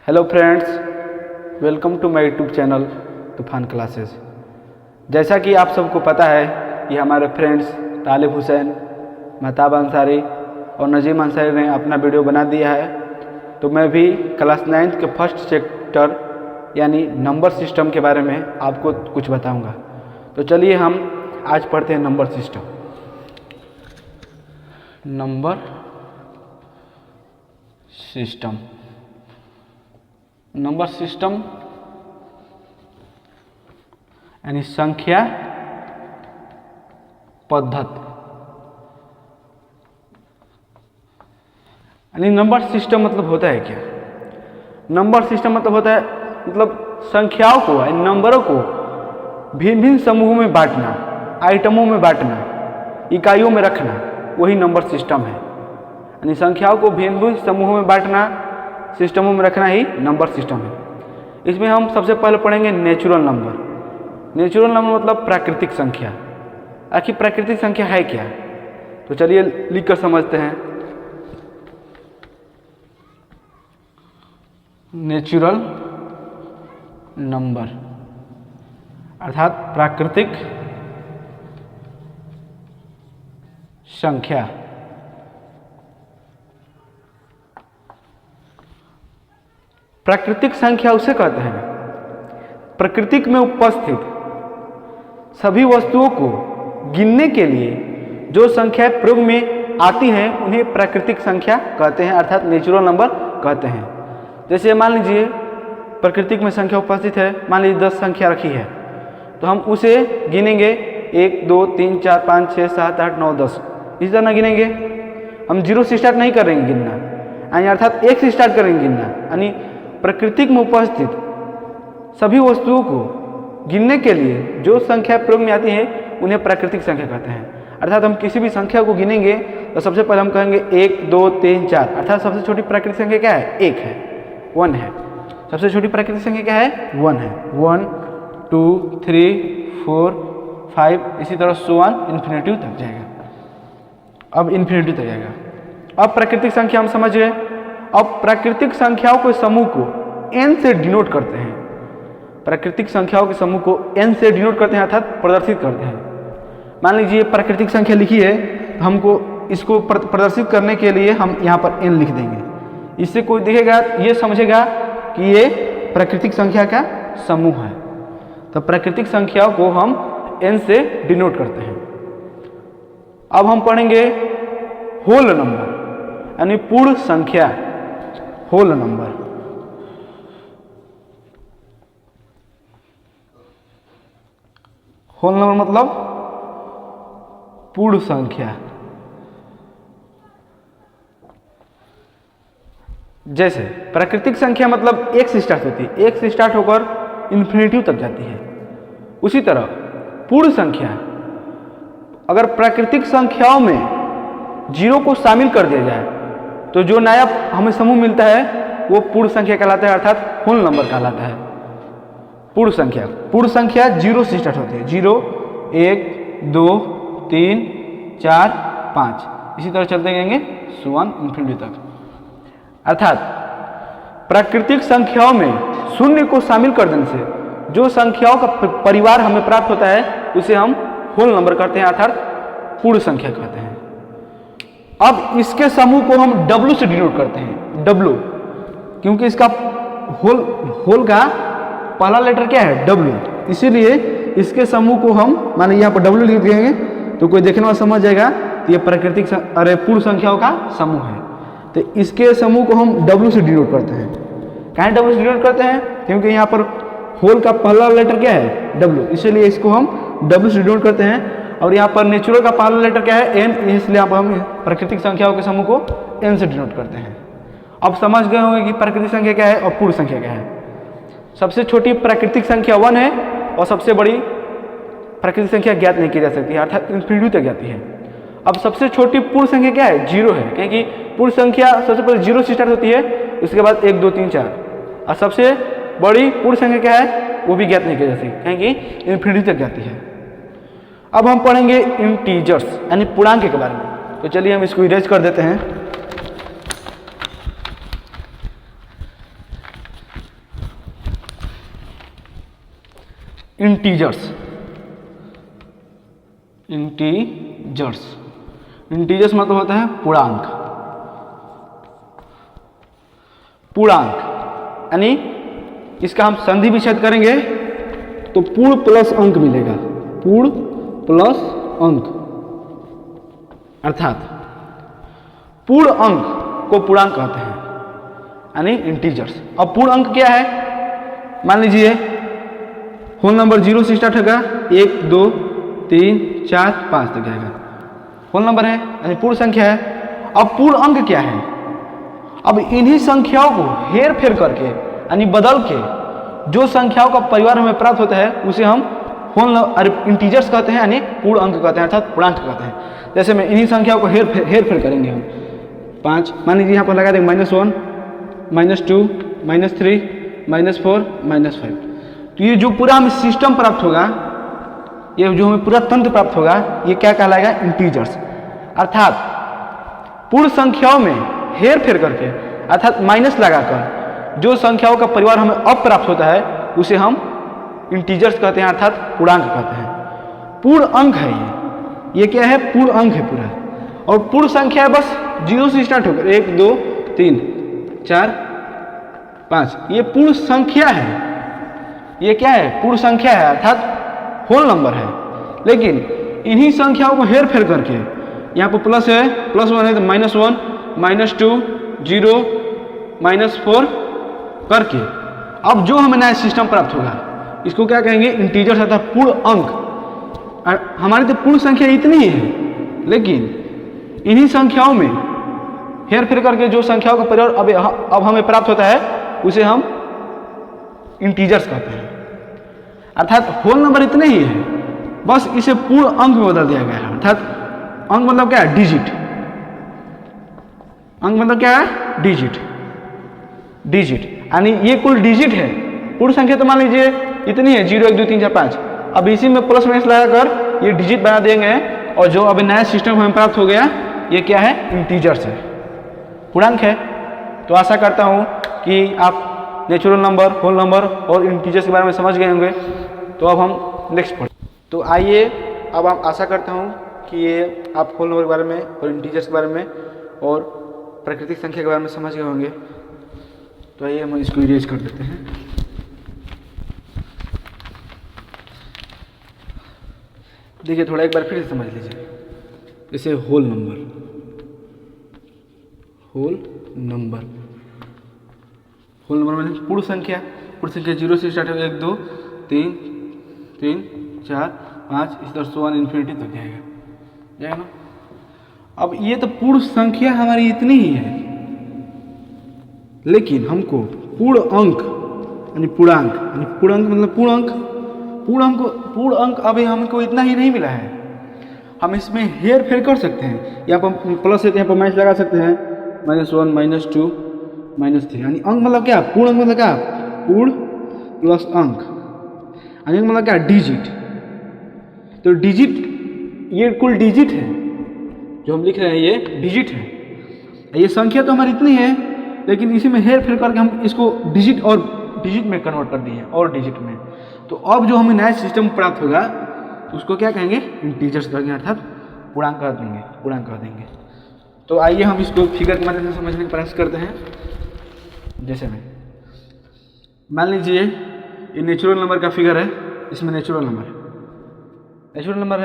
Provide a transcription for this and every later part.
Hello friends, welcome to my YouTube channel Toofan classes. जैसा कि आप सबको पता है कि हमारे फ्रेंड्स तालिब हुसैन, महताब अंसारी और नजीम अंसारी ने अपना वीडियो बना दिया है, तो मैं भी क्लास 9th के फर्स्ट चैप्टर यानी नंबर सिस्टम के बारे में आपको कुछ बताऊंगा। तो चलिए हम आज पढ़ते हैं number system. Number system number system यानी संख्या पद्धति यानी नंबर सिस्टम मतलब होता है क्या? नंबर सिस्टम मतलब होता है संख्याओं को यानी नंबरों को भिन्न भिन्न समूहों में बांटना, आइटमों में बांटना, इकाइयों में रखना, वही नंबर सिस्टम है। यानी संख्याओं को भिन्न भिन्न समूहों में बांटना, सिस्टमों में रखना ही नंबर सिस्टम है। इसमें हम सबसे पहले पढ़ेंगे नेचुरल नंबर। नेचुरल नंबर मतलब प्राकृतिक संख्या। आखिर प्राकृतिक संख्या है क्या? तो चलिए लिखकर समझते हैं। नेचुरल नंबर अर्थात प्राकृतिक संख्या। प्राकृतिक संख्या उसे कहते हैं प्रकृति में उपस्थित सभी वस्तुओं को गिनने के लिए जो संख्याएं प्रयोग में आती हैं उन्हें प्राकृतिक संख्या कहते हैं, अर्थात नेचुरल नंबर कहते हैं। जैसे मान लीजिए प्रकृति में संख्या उपस्थित है, मान लीजिए 10 संख्या रखी है, तो हम उसे गिनेंगे 1 2 3 4 5 6 7 8 9 10, इस तरह गिनेंगे। हम 0 से स्टार्ट नहीं करेंगे गिनना, यानी अर्थात 1 से स्टार्ट करेंगे गिनना। यानी प्रकृति में उपस्थित सभी वस्तुओं को गिनने के लिए जो संख्या प्रयोग में आती है उन्हें प्राकृतिक संख्या कहते हैं। अर्थात हम किसी भी संख्या को गिनेंगे तो सबसे पहले हम कहेंगे 1 2 3 4, अर्थात सबसे छोटी प्राकृतिक संख्या क्या है? 1 है, 1 है। सबसे छोटी प्राकृतिक संख्या क्या है? 1 है। 1 2 3 4 5 इसी तरह सो ऑन इन्फिनिटी तक जाएगा। अब इन्फिनिटी तक जाएगा। अब प्राकृतिक संख्या हम समझ गए। अब प्राकृतिक संख्याओं के समूह को n से डिनोट करते हैं। प्राकृतिक संख्याओं के समूह को n से डिनोट करते हैं, अर्थात प्रदर्शित करते हैं। मान लीजिए प्राकृतिक संख्या लिखी है, तो हमको इसको प्रदर्शित करने के लिए हम यहाँ पर n लिख देंगे। इससे कोई देखेगा ये समझेगा कि ये प्राकृतिक संख्या का समूह है। तो प्राकृतिक संख्याओं को हम n से डिनोट करते हैं। अब हम पढ़ेंगे होल नंबर यानी पूर्ण संख्या। होल नंबर होल नंबर मतलब पूर्ण संख्या। जैसे प्राकृतिक संख्या मतलब 1 से स्टार्ट होती है, 1 से स्टार्ट होकर इन्फिनिटी तक जाती है। उसी तरह पूर्ण संख्या, अगर प्राकृतिक संख्याओं में 0 को शामिल कर दिया जाए तो जो नया हमें समूह मिलता है वो पूर्ण संख्या कहलाता है, अर्थात होल नंबर कहलाता है। पूर्ण संख्या 0 से स्टार्ट होती है। 0 1 2 3 4 5 इसी तरह चलते जाएंगे सो ऑन इन्फिनिटी तक। अर्थात प्राकृतिक संख्याओं में 0 को शामिल कर देने से जो संख्याओं का परिवार हमें प्राप्त होता है उसे हम होल नंबर कहते हैं, अर्थात पूर्ण संख्या कहते हैं। अब इसके समूह को हम W से डिनोट करते हैं। W क्योंकि इसका होल का पहला लेटर क्या है? W, इसीलिए इसके समूह को हम मान लीजिए यहाँ पर W लिख देंगे तो कोई देखने वाला समझ जाएगा कि ये प्राकृतिक पूर्ण संख्याओं का समूह है। तो इसके समूह को हम W से डिनोट करते हैं। कहाँ W से डिनोट करते हैं? क्योंकि यहाँ पर होल का पहला लेटर क्या है? W, इसीलिए इसको हम W से डिनोट करते हैं। और यहाँ पर नेचुरल का पहला लेटर क्या है? N, इसलिए यहाँ पर हम प्राकृतिक संख्याओं के समूह को N से डिनोट करते हैं। अब समझ गए होंगे कि प्राकृतिक संख्या क्या है और पूर्ण संख्या क्या है। सबसे छोटी प्राकृतिक संख्या 1 है और सबसे बड़ी प्राकृतिक संख्या ज्ञात नहीं की जा सकती है, अर्थात इन्फिनिटी तक जाती है। अब सबसे छोटी पूर्ण संख्या क्या है? 0 है, क्योंकि पूर्ण संख्या सबसे पहले 0 से स्टार्ट होती है, उसके बाद 1 2 3 4। और सबसे बड़ी पूर्ण संख्या क्या है? वो भी ज्ञात नहीं की जा सकती, क्योंकि इन्फिनिटी तक जाती है। अब हम पढ़ेंगे इंटीजर्स यानी पूर्णांक के बारे में। तो चलिए हम इसको इरेज कर देते हैं। इंटीजर्स। इंटीजर्स मतलब होता है पूर्णांक। पूर्णांक यानी इसका हम संधि विच्छेद करेंगे तो पूर्ण प्लस अंक मिलेगा। पूर्ण प्लस अंक अर्थात पूर्ण अंक को पूर्णांक कहते हैं, यानी इंटीजर्स। अब पूर्ण अंक क्या है? मान लीजिए होल नंबर 0 से स्टार्ट होगा, 1 2 3 4 5 तक जाएगा, होल नंबर है यानी पूर्ण संख्या है। अब पूर्ण अंक क्या है? अब इन्हीं संख्याओं को हेर फेर करके यानी बदल के जो संख्याओं का परिवार हमें प्राप्त होता है उसे हम होल इंटीजर्स कहते हैं, यानी पूर्ण अंक कहते हैं, अर्थात पूर्णांक कहते हैं। जैसे में इन्हीं संख्याओं को हेर फेर करेंगे हम। 5 मान लीजिए यहाँ पर लगा देंगे -1 -2 -3 -4 -5। तो ये जो पूरा हमें सिस्टम प्राप्त होगा, ये जो हमें पूरा तंत्र प्राप्त होगा, ये क्या कहलाएगा? इंटीजर्स। अर्थात पूर्ण संख्याओं में हेर फेर करके अर्थात माइनस लगाकर जो संख्याओं का परिवार हमें अब प्राप्त होता है उसे हम इंटीजर्स कहते हैं, अर्थात पूर्णांक कहते हैं। पूर्ण अंक है ये क्या है? पूर्ण अंक है पूरा। और पूर्ण संख्या है बस 0 से स्टार्ट होकर 1 2 3 4 5, ये पूर्ण संख्या है। ये क्या है? पूर्ण संख्या है, अर्थात होल नंबर है। लेकिन इन्हीं संख्याओं को हेर फेर करके यहाँ पर प्लस है, +1 है तो -1 -2 0 -4 करके अब जो हमें नया सिस्टम प्राप्त होगा इसको क्या कहेंगे? इंटीजर्स अर्थात पूर्ण अंक। हमारी तो पूर्ण संख्या इतनी ही है, लेकिन इन्हीं संख्याओं में हेर फेर करके जो संख्याओं का परिवार अब हमें प्राप्त होता है उसे हम इंटीजर्स कहते हैं। अर्थात होल नंबर इतने ही है, बस इसे पूर्ण अंक में बदल दिया गया है। अर्थात अंक मतलब क्या है? डिजिट। अंक मतलब क्या है? डिजिट। डिजिट यानी ये कुल डिजिट है। पूर्ण संख्या तो मान लीजिए इतनी है 0 1 2 3 4 5। अब इसी में प्लस माइनस लगाकर ये डिजिट बना देंगे और जो अभी नया सिस्टम हमें प्राप्त हो गया ये क्या है? इंटीजर्स है, पूर्णांक है। तो आशा करता हूँ कि आप नेचुरल नंबर, होल नंबर और इंटीजर्स के बारे में समझ गए होंगे। तो अब हम नेक्स्ट पढ़ें। तो आइए अब आप आशा करता हूँ कि ये आप होल नंबर के बारे में और इंटीजर्स के बारे में और प्राकृतिक संख्या के बारे में समझ गए होंगे। तो आइए हम इसको इरेज कर देते हैं। देखिए थोड़ा एक बार फिर से समझ लीजिए। जैसे होल नंबर, होल नंबर मैंने पूर्ण संख्या। पूर्ण संख्या 0 से स्टार्ट होगा, 1 2 3 3 4 5 इस तरह से 1 इन्फिनिटी तक जाएगा ना। अब ये तो पूर्ण संख्या हमारी इतनी ही है, लेकिन हमको पूर्ण अंक यानी पूर्णांक, यानी पूर्णांक मतलब पूर्ण अंक। पूर्ण अंक अभी हमको इतना ही नहीं मिला है, हम इसमें हेर फेर कर सकते हैं। यहाँ पर प्लस है तो यहाँ पर माइनस लगा सकते हैं, -1 -2 -3। यानी अंक मतलब क्या? पूर्ण अंक मतलब क्या? पूर्ण प्लस अंक। यानी अंक मतलब क्या? डिजिट। तो डिजिट ये कुल डिजिट है जो हम लिख रहे हैं, ये डिजिट है। ये संख्या तो हमारी इतनी है, लेकिन इसी में हेर फेर करके हम इसको डिजिट में कन्वर्ट कर दिए और डिजिट में। तो अब जो हमें नया सिस्टम प्राप्त होगा उसको क्या कहेंगे? इंटीजर्स कहेंगे, अर्थात पूर्णांक कह देंगे। तो आइए हम इसको फिगर के मदद से समझने का प्रयास करते हैं। जैसे में मान लीजिए ये नेचुरल नंबर का फिगर है, इसमें नेचुरल नंबर है। नेचुरल नंबर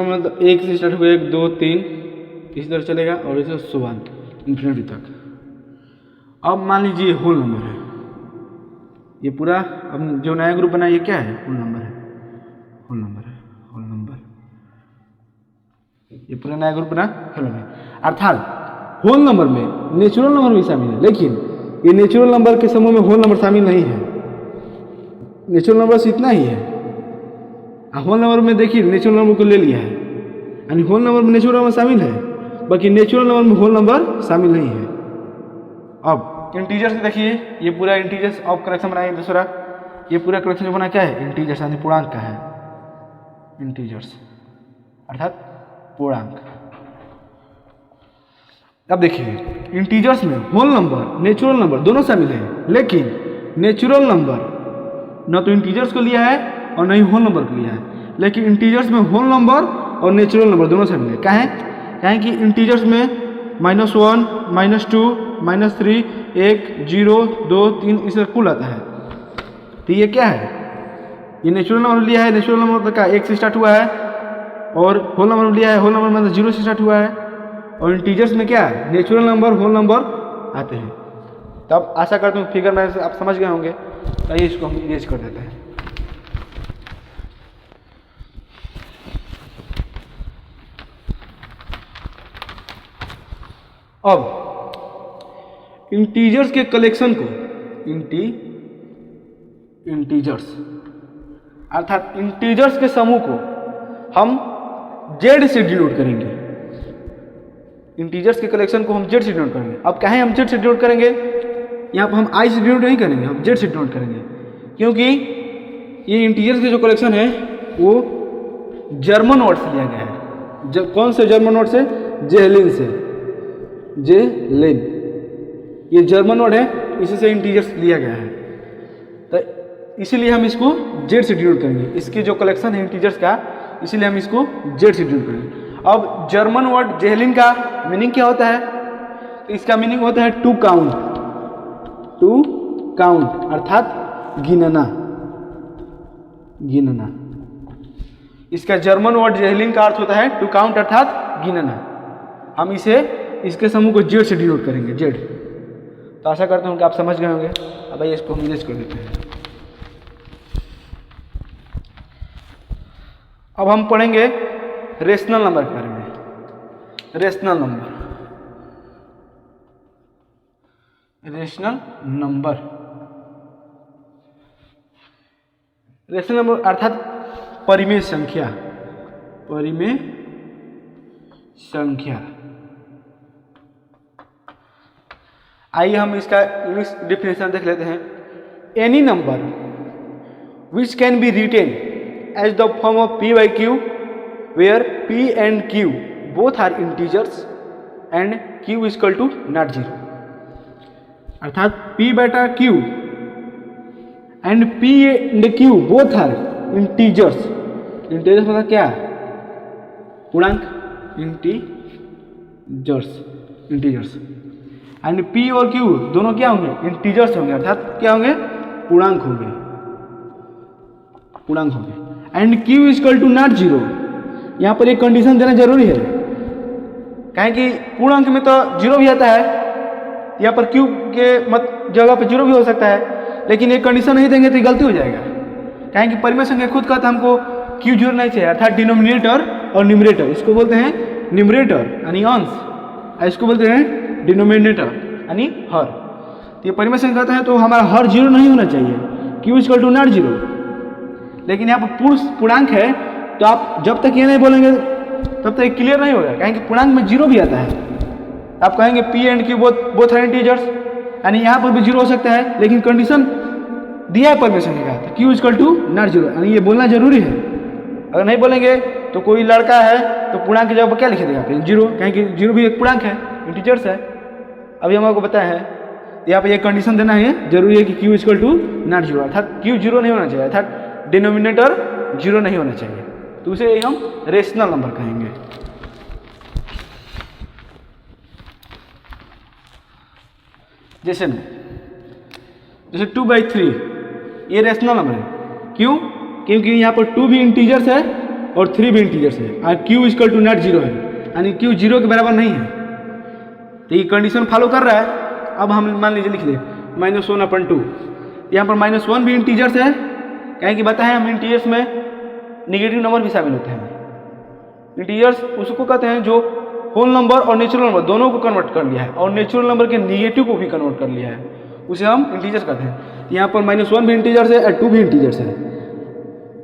मतलब 1 से स्टार्ट होगा, 1 2 3 इसी तरह चलेगा और इसे 1 इन्फिनिटी तक। अब मान लीजिए होल नंबर है, ये पूरा अब जो नया ग्रुप बना ये क्या है? होल नंबर है। ये पूरा नया ग्रुप बना होल नंबर। अर्थात होल नंबर में नेचुरल नंबर भी शामिल है, लेकिन ये नेचुरल नंबर के समूह में होल नंबर शामिल नहीं है। नेचुरल नंबर से इतना ही है। होल नंबर में देखिए नेचुरल नंबर को ले लिया है, यानी होल नंबर में नेचुरल नंबर शामिल है, बाकी नेचुरल नंबर में होल नंबर शामिल नहीं है। अब इंटीजर्स देखिए, ये पूरा इंटीजर्स अब करेक्शन बनाएंगे दूसरा। ये पूरा करेक्शन जो बना क्या है? इंटीजर्स यानी पूर्णांक का है। इंटीजर्स अर्थात पूर्णांक। अब देखिए इंटीजर्स में होल नंबर, नेचुरल नंबर दोनों शामिल है, लेकिन नेचुरल नंबर न तो इंटीजर्स को लिया है और न ही होल नंबर को लिया है, लेकिन इंटीजर्स में होल नंबर और नेचुरल नंबर दोनों शामिल है। कहें कि इंटीजर्स में -1, -2, -3, 1, 0, 2, 3 इसका कुल आता है। तो ये क्या है, ये नेचुरल नंबर लिया है, नेचुरल नंबर का 1 से स्टार्ट हुआ है, और होल नंबर लिया है, होल नंबर मतलब 0 से स्टार्ट हुआ है, और इंटीजर्स में क्या है, नेचुरल नंबर होल नंबर आते हैं। तब आशा करता हूँ फिगर में आप समझ गए होंगे। आइए इसको हम इरेज कर देते हैं। अब इंटीजर्स के कलेक्शन को इंटीजर्स अर्थात इंटीजर्स के समूह को हम जेड से डिनोट करेंगे। इंटीजर्स के कलेक्शन को हम जेड से डिनोट करेंगे। अब कहें हम जेड से डिनोट करेंगे, यहाँ पर हम आई से डिनोट नहीं करेंगे, हम जेड से डिनोट करेंगे, क्योंकि ये इंटीजर्स के जो कलेक्शन है वो जर्मन वर्ड से लिया गया है। कौन से जर्मन वर्ड से? जेहलिन से। जेहलिन ये जर्मन वर्ड है, इसी से इंटीजर्स लिया गया है, तो इसीलिए हम इसको जेड से डिनोट करेंगे। इसके जो कलेक्शन है इंटीजर्स का, इसीलिए हम इसको जेड से डिनोट करेंगे। अब जर्मन वर्ड जेहलिन का मीनिंग क्या होता है? तो इसका मीनिंग होता है टू काउंट, अर्थात गिनना। इसका जर्मन वर्ड जेहलिन का अर्थ होता है टू काउंट अर्थात गिनना। हम इसके समूह को जेड से डिनोट करेंगे, जेड। तो आशा करता हूँ कि आप समझ गए होंगे। अब आइए इसको हम इरेज कर देते हैं। अब हम पढ़ेंगे रेशनल नंबर के बारे में। रेशनल नंबर अर्थात परिमेय संख्या। आइए हम इसका इंग्लिश डिफिनेशन देख लेते हैं। Any number which can be written as the form of p by q where p and q both are integers and q is equal to not 0। अर्थात p beta q and p and q both are integers। Integers मतलब क्या? पूर्णांक। Integers and p और q दोनों क्या होंगे? Integers होंगे, अर्थात क्या होंगे? पूर्णांक होंगे। And q is equal to not 0। यहाँ पर एक कंडीशन देना जरूरी है, कहें कि पूर्णांक में तो 0 भी आता है, यहाँ पर q के जगह पर 0 भी हो सकता है, लेकिन एक कंडीशन नहीं देंगे तो गलती हो जाएगा। कहें कि परिमेय संख्या खुद कहता है हमको q 0 नहीं चाहिए, अर्थात डिनोमिनेटर और न्यूमरेटर, इसको बोलते हैं न्यूमरेटर यानी अंश, इसको बोलते हैं डिनोमिनेटर यानी हर। तो ये परिमेय संख्या कहता है तो हमारा हर 0 नहीं होना चाहिए, q is equal to not 0। लेकिन यहाँ पर पूर्णांक है, तो आप जब तक ये नहीं बोलेंगे तब तक क्लियर नहीं होगा, कहेंगे पूर्णांक में 0 भी आता है। आप कहेंगे p and q both are integers, यानी यहाँ पर भी 0 हो सकता है, लेकिन कंडीशन दिया है परिमेय संख्या का, q is equal to not 0, यानी ये बोलना जरूरी है। अगर नहीं बोलेंगे तो कोई लड़का है तो पूर्णांक की जगह पर क्या लिख देगा? 0, कहेंगे 0 भी एक पूर्णांक है, इंटीजर्स है। अभी हम आपको बताया है, यहाँ पर एक कंडीशन देना है जरूरी है कि q is equal to not 0, अर्थात q 0 नहीं होना चाहिए, अर्थात डिनोमिनेटर 0 नहीं होना चाहिए, तो उसे हम रेशनल नंबर कहेंगे। जैसे 2/3 ये रेशनल नंबर है। क्यों? क्योंकि यहाँ पर 2 भी इंटीजर्स है और 3 भी इंटीजर्स है, और q is equal to not 0 है, यानी q 0 के बराबर नहीं है। तो ये कंडीशन फॉलो कर रहा है। अब हम मान लीजिए लिख दें -1/2, यहाँ पर -1 भी इंटीजर्स है, कहें कि बताएं हम इंटीजर्स में नेगेटिव नंबर भी शामिल होते हैं। इंटीजर्स उसको कहते हैं जो होल नंबर और नेचुरल नंबर दोनों को कन्वर्ट कर लिया है, और नेचुरल नंबर के नेगेटिव को भी कन्वर्ट कर लिया है, उसे हम इंटीजर्स कहते हैं। यहाँ पर -1 भी इंटीजर्स है और 2 भी इंटीजर्स है,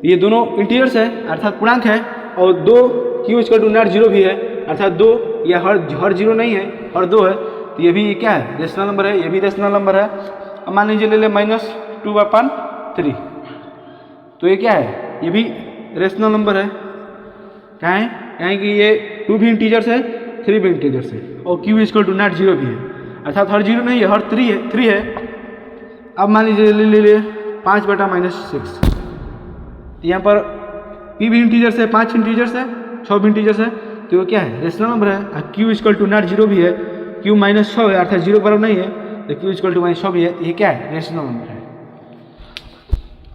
ये दोनों इंटीजर्स है अर्थात पूर्णांक है, और 2 q is equal to not 0 भी है, अर्थात 2 या हर 0 नहीं है, हर 2 है, तो ये भी क्या है? रेशनल नंबर है, ये भी रेशनल नंबर है। अब मान लीजिए ले ले -2/3, तो ये क्या है? ये भी रेशनल नंबर है। कहें कि ये 2 भी इंटीजर्स है, 3 भी इंटीजर्स है, और q is equal to not 0 भी है, अर्थात हर 0 नहीं है, हर 3 है। अब मान लीजिए ले 5/-6। यहाँ पर p भी इंटीजर्स है, 5 इंटीजर्स है, 6 भी इंटीजर्स है, तो वो क्या है, रेशनल नंबर है। और q = नॉट 0 भी है, q -6 है अर्थात 0 बराबर नहीं है, तो q = -6 भी है, ये क्या है, रेशनल नंबर है।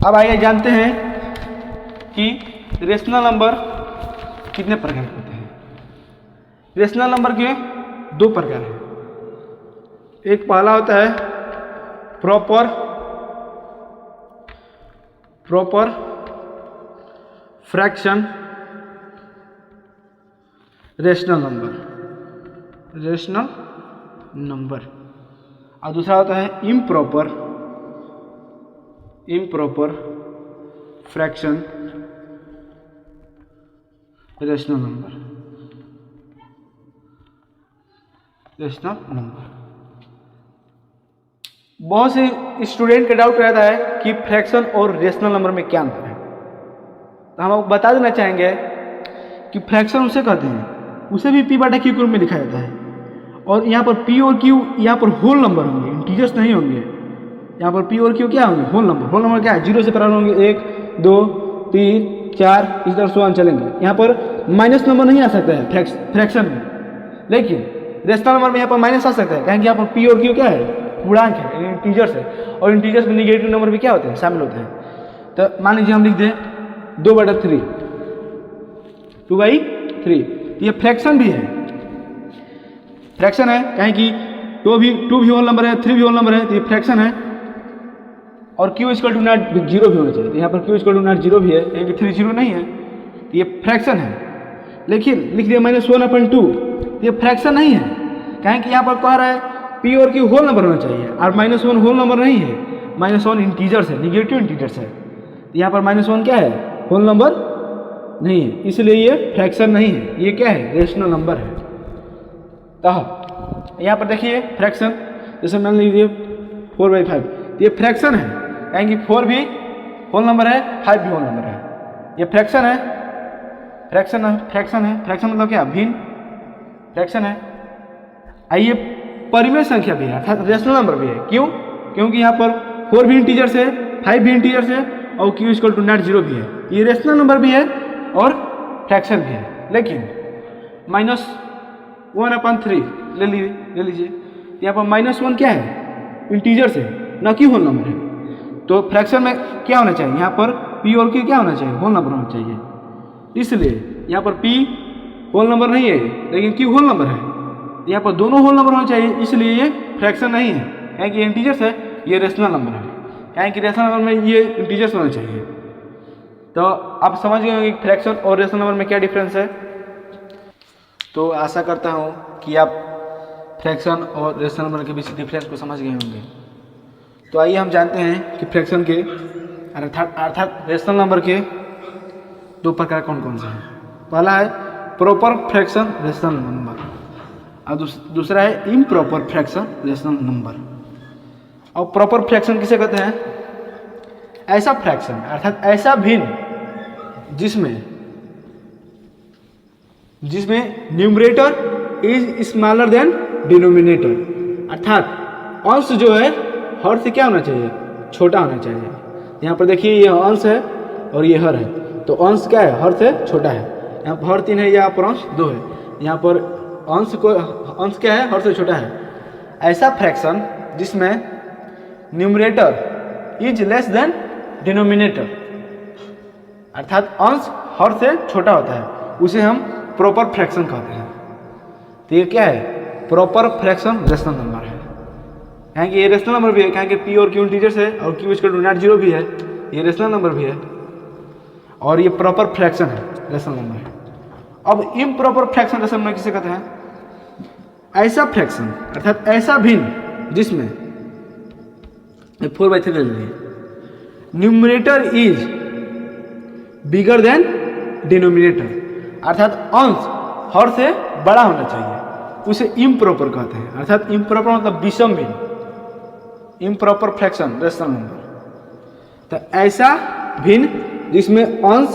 अब आइए जानते हैं कि रेशनल नंबर कितने प्रकार के होते हैं। रेशनल नंबर के 2 प्रकार हैं। एक पहला होता है प्रॉपर फ्रैक्शन रेशनल नंबर, और दूसरा होता है इम्प्रॉपर फ्रैक्शन रेशनल नंबर। बहुत से स्टूडेंट का डाउट रहता है कि फ्रैक्शन और रेशनल नंबर में क्या अंतर है। तो हम आपको बता देना चाहेंगे कि फ्रैक्शन उसे कहते हैं, उसे भी p/q के रूप में लिखा जाता है, और यहाँ पर p और q यहाँ पर होल नंबर होंगे, इंटीजर्स नहीं होंगे। यहाँ पर p और q क्या होंगे, होल नंबर क्या है, 0 से प्रारंभ होंगे, 1 2 3 4 इस तरह से चलेंगे। यहाँ पर माइनस नंबर नहीं आ सकता है फ्रैक्शन में, लेकिन रेशनल नंबर में यहाँ पर माइनस आ सकता है, कहेंगे यहाँ पर p और q क्या है, पूर्णांक है, इंटीजर्स है, और इंटीजर्स में निगेटिव नंबर भी क्या होते हैं, शामिल होते हैं। तो मान लीजिए हम लिख दें 2/3, 2/3, ये फ्रैक्शन भी है, कहें कि 2 भी होल नंबर है, 3 भी होल नंबर है, तो ये फ्रैक्शन है। और q = नॉट 0 भी होना चाहिए, तो यहाँ पर q = नॉट 0 भी है, क्योंकि 3 0 नहीं है, तो ये फ्रैक्शन है। लेकिन लिख दिया -1/2, ये फ्रैक्शन नहीं है, कहें कि यहाँ पर कह रहा है p और q होल नंबर होना चाहिए, और -1 होल नंबर नहीं है, -1 इंटीजर्स है, निगेटिव इंटीजर्स है, तो यहाँ पर -1 क्या है, होल नंबर नहीं है, इसलिए ये फ्रैक्शन नहीं है, ये क्या है, रेशनल नंबर है। तो यहाँ पर देखिए फ्रैक्शन, जैसे मान लीजिए 4/5, ये फ्रैक्शन है, कहेंगे 4 भी होल नंबर है, 5 भी होल नंबर है, ये फ्रैक्शन है। फ्रैक्शन मतलब क्या, भिन्न फ्रैक्शन है। आइए परिमेय संख्या भी है, अर्थात रेशनल नंबर भी है। क्यों? क्योंकि यहाँ पर 4 भी इंटीजर्स है, 5 भी इंटीजर्स है, और q = नॉट 0 भी है, ये रेशनल नंबर भी है और फ्रैक्शन भी है। लेकिन -1/3 ले लीजिए, यहाँ पर -1 क्या है, इंटीजर्स है, ना कि होल नंबर है। तो फ्रैक्शन में क्या होना चाहिए, यहाँ पर p और q क्या होना चाहिए, होल नंबर होना चाहिए। इसलिए यहाँ पर p होल नंबर नहीं है, लेकिन q होल नंबर है, यहाँ पर दोनों होल नंबर होना चाहिए, इसलिए ये फ्रैक्शन नहीं है, कहें कि इंटीजर्स है, ये रेशनल नंबर है, कहें कि रेशनल नंबर में ये इंटीजर्स होना चाहिए। तो आप समझ गए होंगे कि फ्रैक्शन और रेशनल नंबर में क्या डिफरेंस है। तो आशा करता हूँ कि आप फ्रैक्शन और रेशनल नंबर के बीच डिफरेंस को समझ गए होंगे। तो आइए हम जानते हैं कि फ्रैक्शन के अर्थात रेशनल नंबर के 2 प्रकार कौन कौन से हैं। पहला है प्रॉपर फ्रैक्शन रेशनल नंबर, और दूसरा है इम्प्रॉपर फ्रैक्शन रेशनल नंबर। और प्रॉपर फ्रैक्शन किसे कहते हैं, ऐसा फ्रैक्शन अर्थात ऐसा भिन्न जिसमें numerator is smaller than denominator, अर्थात अंश जो है हर से क्या होना चाहिए, छोटा होना चाहिए। यहाँ पर देखिए ये अंश है और ये हर है, तो अंश क्या है, हर से छोटा है। यहाँ पर हर 3 है, यहाँ पर अंश 2 है, यहाँ पर अंश क्या है, हर से छोटा है। ऐसा फ्रैक्शन जिसमें numerator is less than denominator, अर्थात अंश हर से छोटा होता है, उसे हम प्रॉपर फ्रैक्शन कहते हैं। तो ये क्या है, प्रॉपर फ्रैक्शन रेशनल नंबर है। कहें कि ये रेशनल नंबर भी है, कहें कि p और q इंटीजर्स है, और q = नॉट 0 भी है, ये रेशनल नंबर भी है, और ये प्रॉपर फ्रैक्शन है, रेशनल नंबर है। अब इम्प्रॉपर फ्रैक्शन रेशनल नंबर किसे कहते हैं, ऐसा फ्रैक्शन अर्थात ऐसा भिन्न जिसमें 4/3 ले लीजिए, numerator is bigger than denominator, अर्थात अंश हर से बड़ा होना चाहिए, उसे इम्प्रॉपर कहते हैं। अर्थात इम्प्रॉपर मतलब विषम भिन्न, इम्प्रॉपर फ्रैक्शन रेशनल नंबर। तो ऐसा भिन्न जिसमें अंश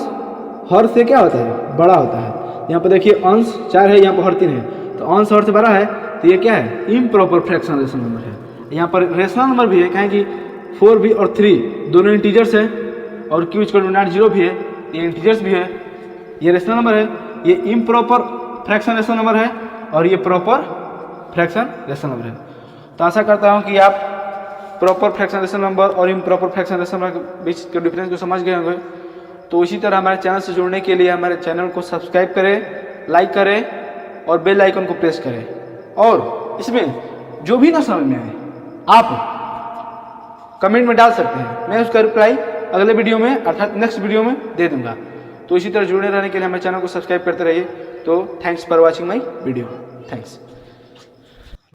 हर से क्या होता है, बड़ा होता है। यहाँ पर देखिए अंश 4 है, यहाँ पर हर 3 है, तो अंश हर से बड़ा है, तो ये क्या है, इम्प्रॉपर फ्रैक्शन रेशनल नंबर है। यहाँ पर रेशनल नंबर भी है, कहें कि 4 भी और 3 दोनों इंटीजर्स है, और q इक्वल टू नॉट 0 भी है, ये इंटीजर्स भी है, ये रेशनल नंबर है, ये इम्प्रॉपर फ्रैक्शन रेशनल नंबर है और ये प्रॉपर फ्रैक्शन रेशनल नंबर है। तो आशा करता हूँ कि आप प्रॉपर फ्रैक्शन रेशनल नंबर और इम्प्रॉपर फ्रैक्शन रेशनल नंबर के बीच के डिफरेंस को समझ गए होंगे। तो इसी तरह हमारे चैनल से जुड़ने के लिए हमारे चैनल को सब्सक्राइब करें, लाइक करें और बेल आइकन को प्रेस करें, और इसमें जो भी ना समझ में आए आप कमेंट में डाल सकते हैं, मैं उसका रिप्लाई अगले वीडियो में अर्थात नेक्स्ट वीडियो में दे दूंगा। तो इसी तरह जुड़े रहने के लिए हमारे चैनल को सब्सक्राइब करते रहिए। तो thanks for watching my video. Thanks.